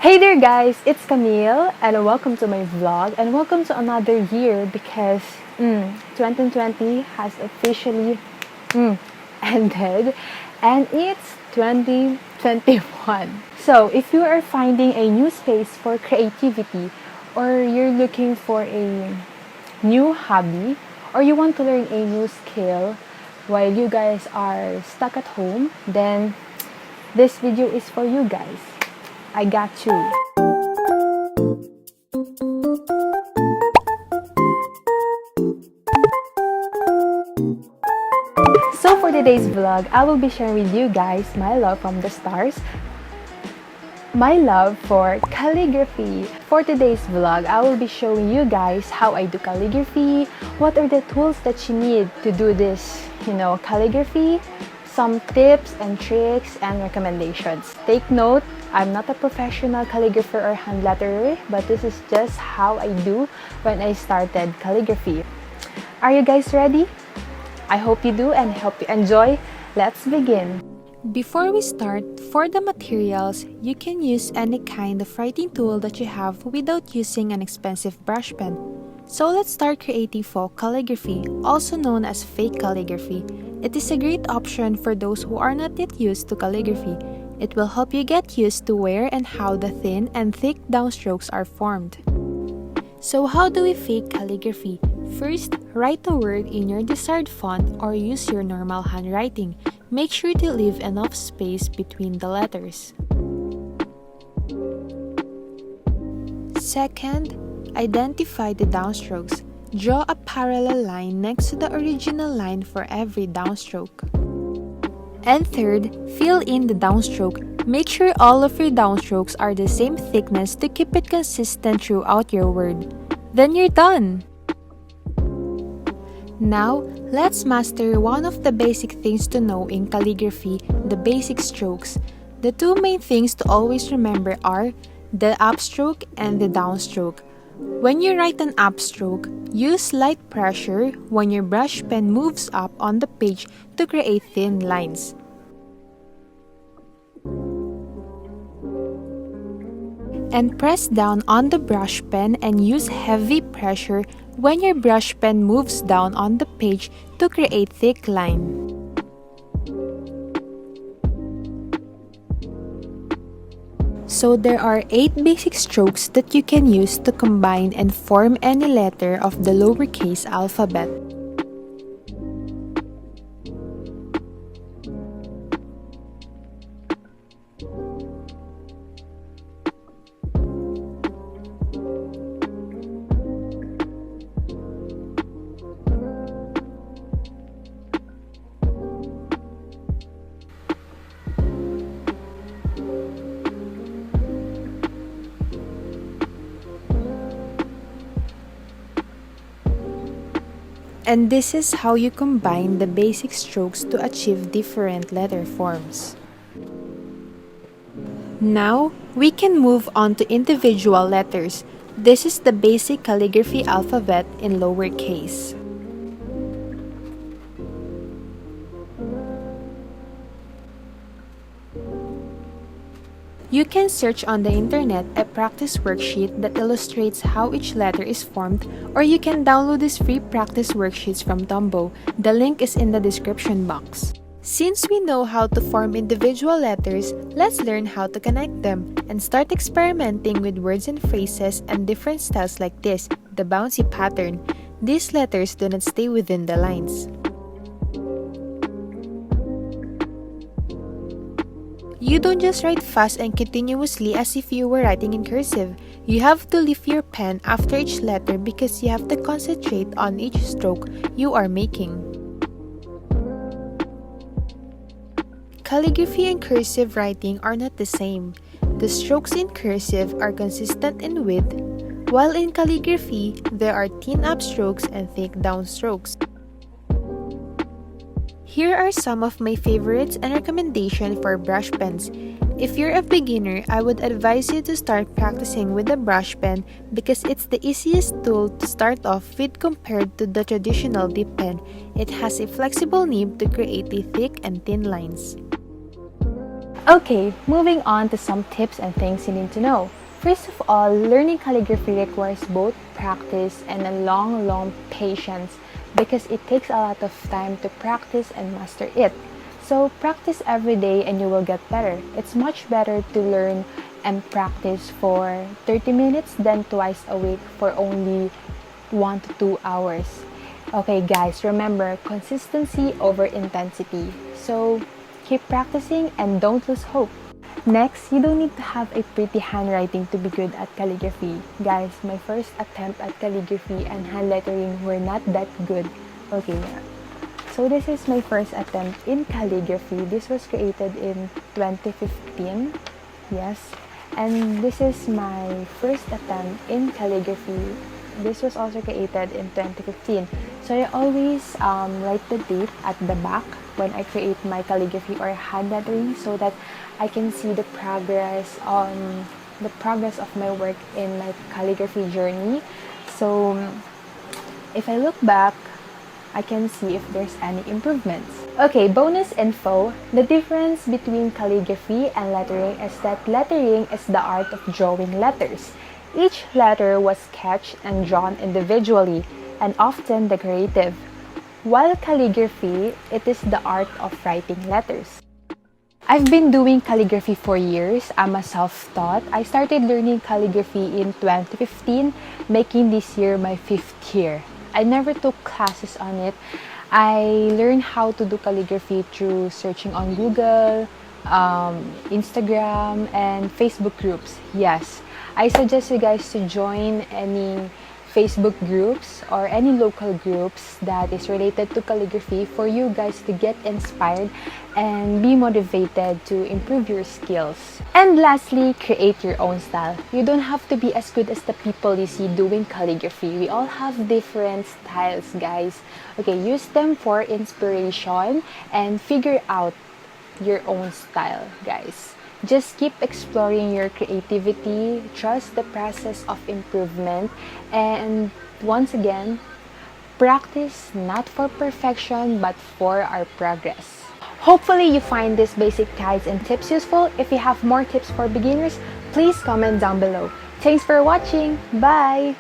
Hey there guys, it's Camille and welcome to my vlog and welcome to another year because 2020 has officially ended and it's 2021. So if you are finding a new space for creativity or you're looking for a new hobby or you want to learn a new skill while you guys are stuck at home, then this video is for you guys. I got you. So for today's vlog, I will be sharing with you guys my love from the stars, my love for calligraphy. For today's vlog, I will be showing you guys how I do calligraphy, what are the tools that you need to do this, calligraphy, some tips and tricks and recommendations. Take note, I'm not a professional calligrapher or hand letterer, but this is just how I do when I started calligraphy. Are you guys ready? I hope you do and hope you enjoy. Let's begin. Before we start, for the materials, you can use any kind of writing tool that you have without using an expensive brush pen. So let's start creating folk calligraphy, also known as fake calligraphy. It is a great option for those who are not yet used to calligraphy. It will help you get used to where and how the thin and thick downstrokes are formed. So how do we fake calligraphy? First, write a word in your desired font or use your normal handwriting. Make sure to leave enough space between the letters. Second, identify the downstrokes. Draw a parallel line next to the original line for every downstroke. And third, fill in the downstroke. Make sure all of your downstrokes are the same thickness to keep it consistent throughout your word. Then you're done! Now, let's master one of the basic things to know in calligraphy, the basic strokes. The two main things to always remember are the upstroke and the downstroke. When you write an upstroke, use light pressure when your brush pen moves up on the page to create thin lines. And press down on the brush pen and use heavy pressure when your brush pen moves down on the page to create thick line. So there are 8 basic strokes that you can use to combine and form any letter of the lowercase alphabet. And this is how you combine the basic strokes to achieve different letter forms. Now, we can move on to individual letters. This is the basic calligraphy alphabet in lowercase. You can search on the internet a practice worksheet that illustrates how each letter is formed, or you can download these free practice worksheets from Tombow. The link is in the description box. Since we know how to form individual letters, let's learn how to connect them and start experimenting with words and phrases and different styles like this, the bouncy pattern. These letters do not stay within the lines. You don't just write fast and continuously as if you were writing in cursive. You have to lift your pen after each letter because you have to concentrate on each stroke you are making. Calligraphy and cursive writing are not the same. The strokes in cursive are consistent in width, while in calligraphy, there are thin upstrokes and thick downstrokes. Here are some of my favorites and recommendations for brush pens. If you're a beginner, I would advise you to start practicing with a brush pen because it's the easiest tool to start off with compared to the traditional dip pen. It has a flexible nib to create the thick and thin lines. Okay, moving on to some tips and things you need to know. First of all, learning calligraphy requires both practice and a long patience because it takes a lot of time to practice and master it. So practice every day and you will get better. It's much better to learn and practice for 30 minutes than twice a week for only 1 to 2 hours. Okay guys, remember consistency over intensity. So keep practicing and don't lose hope. Next, you don't need to have a pretty handwriting to be good at calligraphy. Guys, my first attempt at calligraphy and hand lettering were not that good. Okay, so this is my first attempt in calligraphy. This was created in 2015. Yes. And this is my first attempt in calligraphy. This was also created in 2015. So I always write the date at the back when I create my calligraphy or hand lettering so that I can see the progress of my work in my calligraphy journey. So if I look back, I can see if there's any improvements. Okay, bonus info. The difference between calligraphy and lettering is that lettering is the art of drawing letters. Each letter was sketched and drawn individually and often decorative, while calligraphy, it is the art of writing letters. I've been doing calligraphy for years. I'm a self-taught. I started learning calligraphy in 2015, making this year my 5th year. I never took classes on it. I learned how to do calligraphy through searching on Google, Instagram, and Facebook groups. Yes, I suggest you guys to join any Facebook groups or any local groups that is related to calligraphy for you guys to get inspired and be motivated to improve your skills. And lastly, create your own style. You don't have to be as good as the people you see doing calligraphy. We all have different styles, guys. Okay, use them for inspiration and figure out your own style, guys. Just keep exploring your creativity, trust the process of improvement, and once again, practice not for perfection but for our progress. Hopefully you find these basic guides and tips useful. If you have more tips for beginners, please comment down below. Thanks for watching. Bye!